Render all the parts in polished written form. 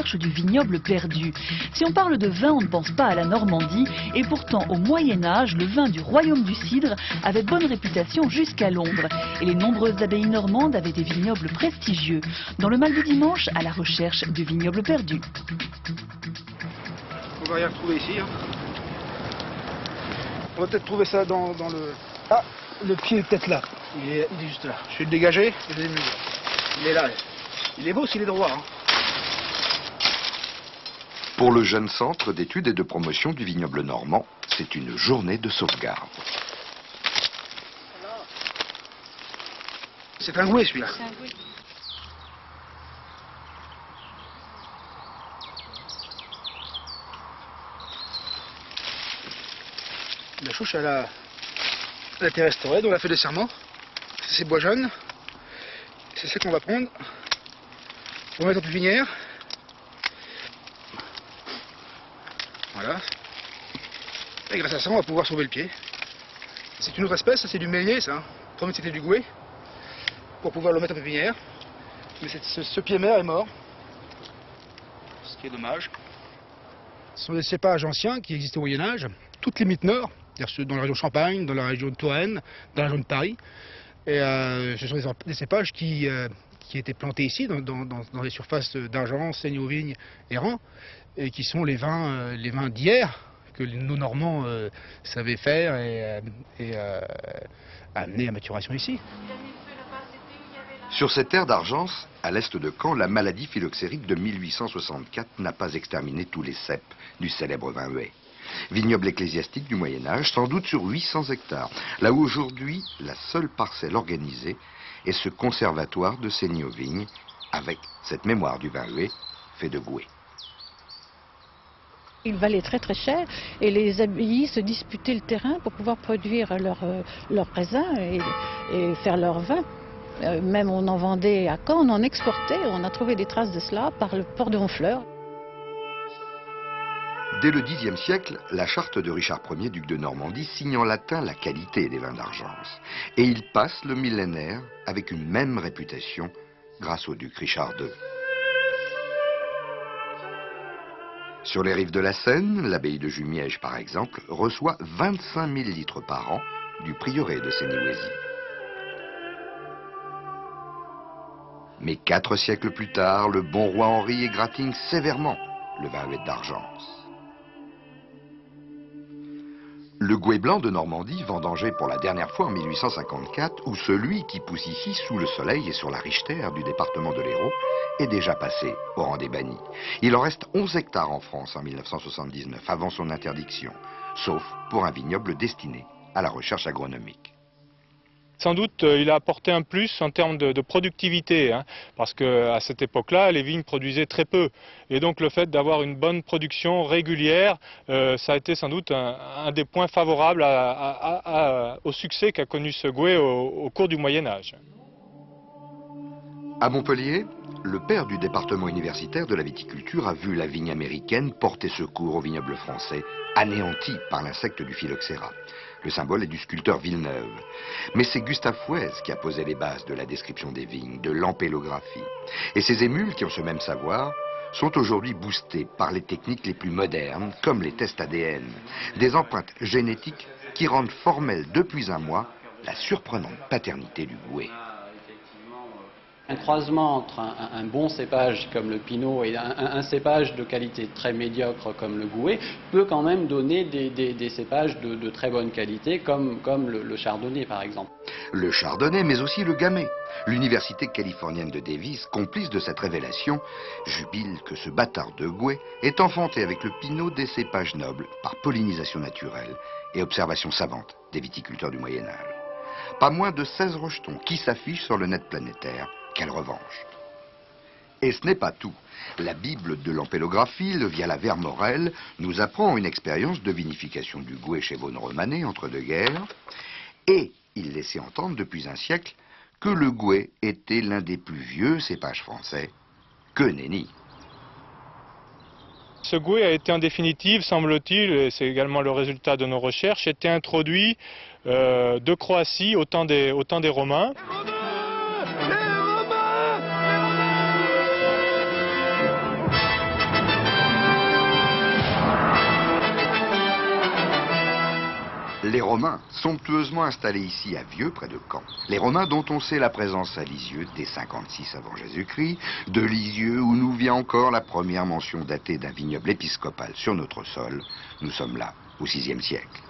recherche du vignoble perdu. Si on parle de vin, on ne pense pas à la Normandie. Et pourtant, au Moyen-Âge, le vin du royaume du cidre avait bonne réputation jusqu'à Londres. Et les nombreuses abbayes normandes avaient des vignobles prestigieux. Dans le Mal du Dimanche, à la recherche du vignoble perdu. On va rien retrouver ici. Hein. On va peut-être trouver ça dans le... Ah, le pied est peut-être là. Il est juste là. Je vais le dégager. Il est là. Il est beau s'il est droit. Hein. Pour le jeune centre d'études et de promotion du vignoble normand, c'est une journée de sauvegarde. C'est un gouet celui-là. La chouche, elle a été restaurée, on a fait des serments. C'est ces bois jaunes. C'est ça qu'on va prendre. On va mettre en pépinière. Voilà. Et grâce à ça, on va pouvoir sauver le pied. C'est une autre espèce, ça c'est du mélier, ça. Premier c'était du gouet. Pour pouvoir le mettre en pépinière. Mais ce pied mère est mort. Ce qui est dommage. Ce sont des cépages anciens qui existaient au Moyen-Âge. Toutes les mythes nord, c'est-à-dire ceux dans la région de Champagne, dans la région de Touraine, dans la région de Paris. Et ce sont des cépages qui étaient plantés ici, dans les surfaces d'Argence, Seigne-aux-Vignes et Rang, et qui sont les vins d'hier que nos Normands savaient faire et amener à maturation ici. Sur cette terre d'Argence, à l'est de Caen, la maladie phylloxérique de 1864 n'a pas exterminé tous les ceps du célèbre vin huet. Vignoble ecclésiastique du Moyen-Âge, sans doute sur 800 hectares, là où aujourd'hui la seule parcelle organisée est ce conservatoire de Seigne-aux-Vignes, avec cette mémoire du vin huet fait de gouet. Il valait très très cher et les abbayes se disputaient le terrain pour pouvoir produire leurs raisins et faire leur vin. Même on en vendait à Caen, on en exportait, on a trouvé des traces de cela par le port de Honfleur. Dès le Xe siècle, la charte de Richard Ier, duc de Normandie, signe en latin la qualité des vins d'Argence. Et il passe le millénaire avec une même réputation grâce au duc Richard II. Sur les rives de la Seine, l'abbaye de Jumièges, par exemple, reçoit 25 000 litres par an du prieuré de Sénéouésie. Mais 4 siècles plus tard, le bon roi Henri égratigne sévèrement le vin huet d'Argence. Le gouet blanc de Normandie, vendangé pour la dernière fois en 1854, ou celui qui pousse ici sous le soleil et sur la riche terre du département de l'Hérault, est déjà passé au rang des bannis. Il en reste 11 hectares en France en 1979, avant son interdiction, sauf pour un vignoble destiné à la recherche agronomique. Sans doute, il a apporté un plus en termes de productivité, hein, parce qu'à cette époque-là, les vignes produisaient très peu. Et donc le fait d'avoir une bonne production régulière, ça a été sans doute un des points favorables au succès qu'a connu ce gouet au cours du Moyen-Âge. À Montpellier, le père du département universitaire de la viticulture a vu la vigne américaine porter secours au vignoble français, anéanti par l'insecte du phylloxéra. Le symbole est du sculpteur Villeneuve. Mais c'est Gustave Fouès qui a posé les bases de la description des vignes, de l'ampélographie. Et ces émules, qui ont ce même savoir, sont aujourd'hui boostés par les techniques les plus modernes, comme les tests ADN. Des empreintes génétiques qui rendent formelle depuis un mois la surprenante paternité du gouet. Un croisement entre un bon cépage comme le pinot et un cépage de qualité très médiocre comme le gouet peut quand même donner des cépages de très bonne qualité comme le chardonnay par exemple. Le chardonnay mais aussi le gamay. L'université californienne de Davis, complice de cette révélation, jubile que ce bâtard de gouet ait enfanté avec le pinot des cépages nobles par pollinisation naturelle et observation savante des viticulteurs du Moyen-Âge. Pas moins de 16 rejetons qui s'affichent sur le net planétaire. Quelle revanche! Et ce n'est pas tout. La Bible de l'ampélographie, le Via la Vermorel, nous apprend une expérience de vinification du gouet chez Vaune-Romanée entre deux guerres. Et il laissait entendre depuis un siècle que le gouet était l'un des plus vieux cépages français. Que nenni! Ce gouet a été en définitive, semble-t-il, et c'est également le résultat de nos recherches, été introduit de Croatie au temps des Romains. Les Romains, somptueusement installés ici à Vieux, près de Caen. Les Romains dont on sait la présence à Lisieux dès 56 avant Jésus-Christ, de Lisieux où nous vient encore la première mention datée d'un vignoble épiscopal sur notre sol. Nous sommes là, au VIe siècle.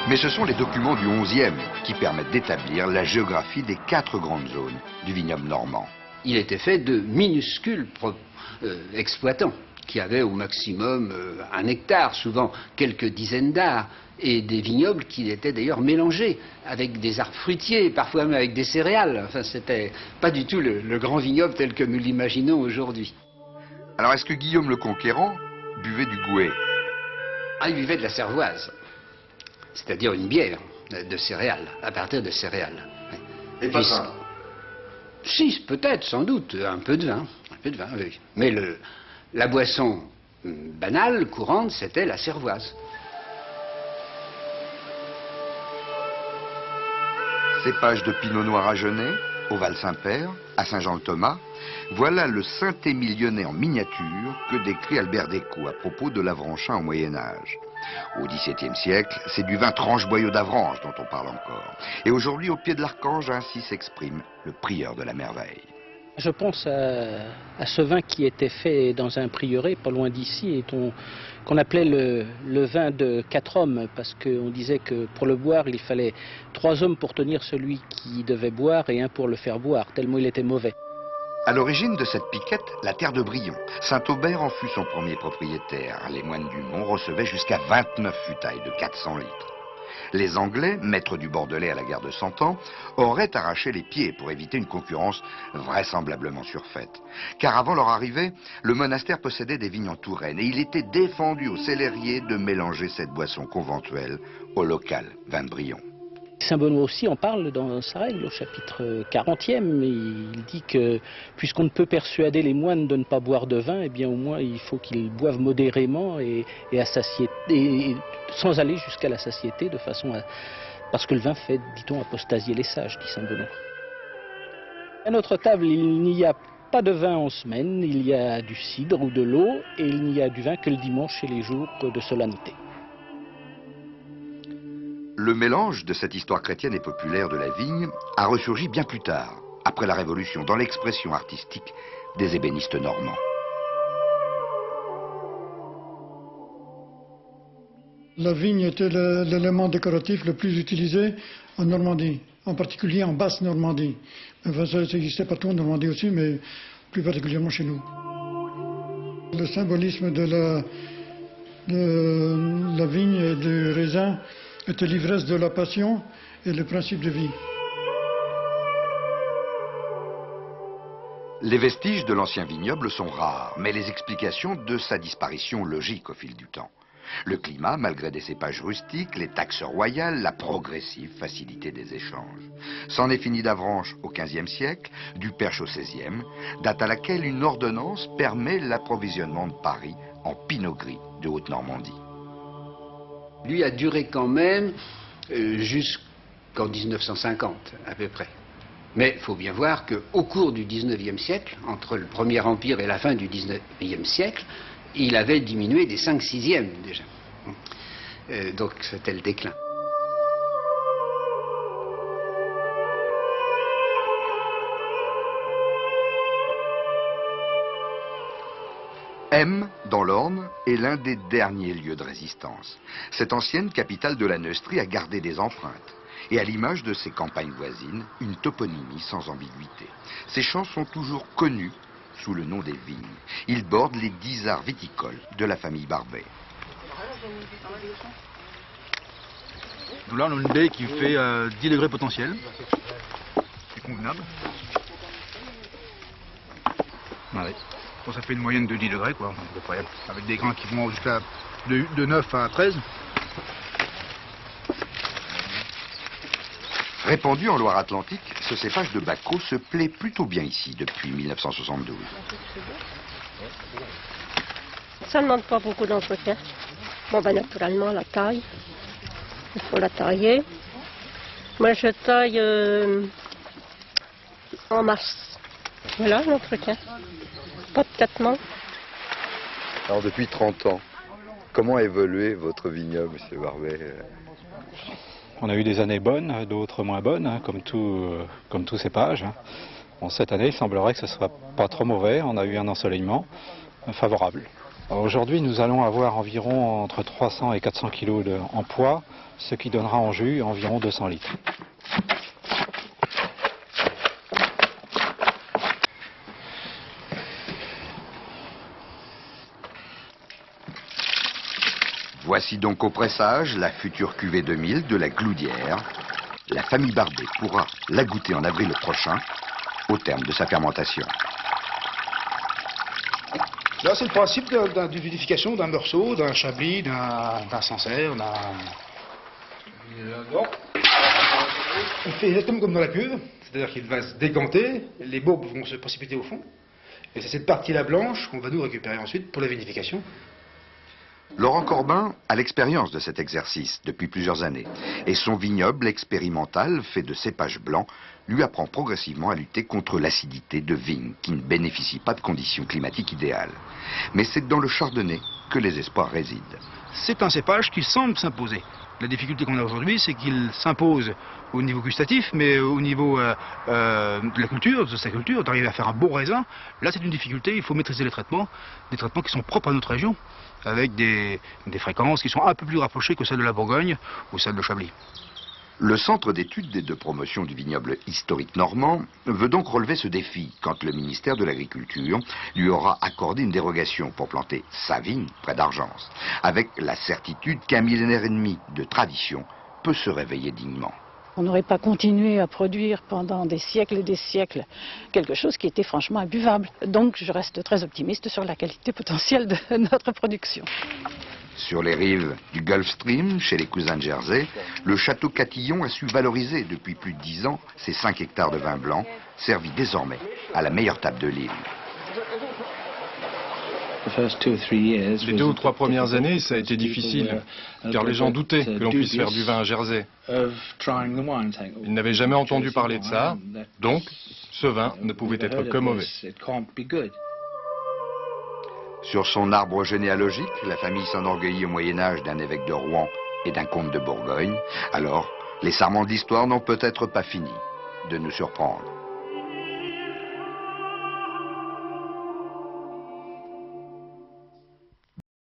Mais ce sont les documents du XIe qui permettent d'établir la géographie des 4 grandes zones du vignoble normand. Il était fait de minuscules exploitants qui avaient au maximum 1 hectare, souvent quelques dizaines d'arts, et des vignobles qui étaient d'ailleurs mélangés avec des arbres fruitiers, parfois même avec des céréales. Enfin, c'était pas du tout le grand vignoble tel que nous l'imaginons aujourd'hui. Alors est-ce que Guillaume le Conquérant buvait du gouet? Ah, il buvait de la cervoise, c'est-à-dire une bière de céréales, à partir de céréales. Et pas ça? Si, peut-être, sans doute, un peu de vin, oui. Mais la boisson banale, courante, c'était la cervoise. Cépage de pinot noir à Genêt, au Val-Saint-Père, à Saint-Jean-le-Thomas, voilà le Saint-Émilionnais en miniature que décrit Albert Descaux à propos de l'Avranchin au Moyen-Âge. Au XVIIe siècle, c'est du vin tranche-boyau d'Avranches dont on parle encore. Et aujourd'hui, au pied de l'Archange, ainsi s'exprime le prieur de la merveille. Je pense à ce vin qui était fait dans un prieuré pas loin d'ici et qu'on appelait le vin de 4 hommes, parce qu'on disait que pour le boire, il fallait 3 hommes pour tenir celui qui devait boire et 1 pour le faire boire, tellement il était mauvais. À l'origine de cette piquette, la terre de Brion. Saint-Aubert en fut son premier propriétaire. Les moines du Mont recevaient jusqu'à 29 futailles de 400 litres. Les Anglais, maîtres du Bordelais à la guerre de 100 ans, auraient arraché les pieds pour éviter une concurrence vraisemblablement surfaite. Car avant leur arrivée, le monastère possédait des vignes en Touraine et il était défendu aux célériers de mélanger cette boisson conventuelle au local vin de Brion. Saint Benoît aussi en parle dans sa règle au chapitre 40e. Il dit que puisqu'on ne peut persuader les moines de ne pas boire de vin, eh bien au moins il faut qu'ils boivent modérément et à satiété, et sans aller jusqu'à la satiété, de façon à... parce que le vin fait, dit-on, apostasier les sages, dit Saint Benoît. À notre table, il n'y a pas de vin en semaine, il y a du cidre ou de l'eau, et il n'y a du vin que le dimanche et les jours de solennité. Le mélange de cette histoire chrétienne et populaire de la vigne a ressurgi bien plus tard, après la Révolution, dans l'expression artistique des ébénistes normands. La vigne était l'élément décoratif le plus utilisé en Normandie, en particulier en Basse-Normandie. Enfin, ça existait partout en Normandie aussi, mais plus particulièrement chez nous. Le symbolisme de la vigne et du raisin était l'ivresse de la passion et le principe de vie. Les vestiges de l'ancien vignoble sont rares, mais les explications de sa disparition logiques au fil du temps. Le climat, malgré des cépages rustiques, les taxes royales, la progressive facilité des échanges. C'en est fini d'Avranches au XVe siècle, du Perche au XVIe, date à laquelle une ordonnance permet l'approvisionnement de Paris en pinot gris de Haute-Normandie. Lui a duré quand même jusqu'en 1950 à peu près. Mais il faut bien voir qu'au cours du XIXe siècle, entre le Premier Empire et la fin du XIXe siècle, il avait diminué des 5/6 déjà. Donc c'était le déclin. M, dans l'Orne, est l'un des derniers lieux de résistance. Cette ancienne capitale de la Neustrie a gardé des empreintes. Et à l'image de ses campagnes voisines, une toponymie sans ambiguïté. Ces champs sont toujours connus sous le nom des vignes. Ils bordent les 10 arts viticoles de la famille Barbet. Là, on a une baie qui fait 10 degrés potentiel. C'est convenable. Ouais. Bon, ça fait une moyenne de 10 degrés, quoi, à peu près, avec des grains qui vont jusqu'à de 9 à 13. Répandu en Loire-Atlantique, ce cépage de Bacot se plaît plutôt bien ici depuis 1972. Ça ne demande pas beaucoup d'entretien. Bon, ben, naturellement, la taille. Il faut la tailler. Moi, je taille en mars. Voilà l'entretien. Pas de traitement. Alors depuis 30 ans, Comment a évolué votre vignoble, monsieur Barbet? On a eu des années bonnes, d'autres moins bonnes, hein, comme tout cépage. Bon, cette année, il semblerait que ce ne soit pas trop mauvais. On a eu un ensoleillement favorable. Aujourd'hui, nous allons avoir environ entre 300 et 400 kg en poids, ce qui donnera en jus environ 200 litres. Voici donc au pressage la future cuvée 2000 de la Gloudière. La famille Barbet pourra la goûter en avril prochain, au terme de sa fermentation. Là, c'est le principe de vinification d'un Meursault, d'un Chablis, d'un Sancerre, On fait exactement comme dans la cuve, c'est-à-dire qu'il va se décanter, les bourbes vont se précipiter au fond, et c'est cette partie-là blanche qu'on va nous récupérer ensuite pour la vinification. Laurent Corbin a l'expérience de cet exercice depuis plusieurs années, et son vignoble expérimental, fait de cépages blancs, lui apprend progressivement à lutter contre l'acidité de vignes qui ne bénéficient pas de conditions climatiques idéales. Mais c'est dans le chardonnay que les espoirs résident. C'est un cépage qui semble s'imposer. La difficulté qu'on a aujourd'hui, c'est qu'il s'impose au niveau gustatif, mais au niveau de la culture, de sa culture, d'arriver à faire un bon raisin. Là, c'est une difficulté, il faut maîtriser les traitements, des traitements qui sont propres à notre région, avec des fréquences qui sont un peu plus rapprochées que celles de la Bourgogne ou celles de Chablis. Le Centre d'études et de promotion du vignoble historique normand veut donc relever ce défi quand le ministère de l'Agriculture lui aura accordé une dérogation pour planter sa vigne près d'Argence, avec la certitude qu'un millénaire et demi de tradition peut se réveiller dignement. On n'aurait pas continué à produire pendant des siècles et des siècles quelque chose qui était franchement imbuvable. Donc je reste très optimiste sur la qualité potentielle de notre production. Sur les rives du Gulf Stream, chez les cousins de Jersey, le château Catillon a su valoriser depuis plus de 10 ans ses 5 hectares de vin blanc, servis désormais à la meilleure table de l'île. Les 2 ou 3 premières années, ça a été difficile, car les gens doutaient que l'on puisse faire du vin à Jersey. Ils n'avaient jamais entendu parler de ça, donc ce vin ne pouvait être que mauvais. Sur son arbre généalogique, la famille s'enorgueillit au Moyen-Âge d'un évêque de Rouen et d'un comte de Bourgogne. Alors, les sarments de l'histoire n'ont peut-être pas fini de nous surprendre.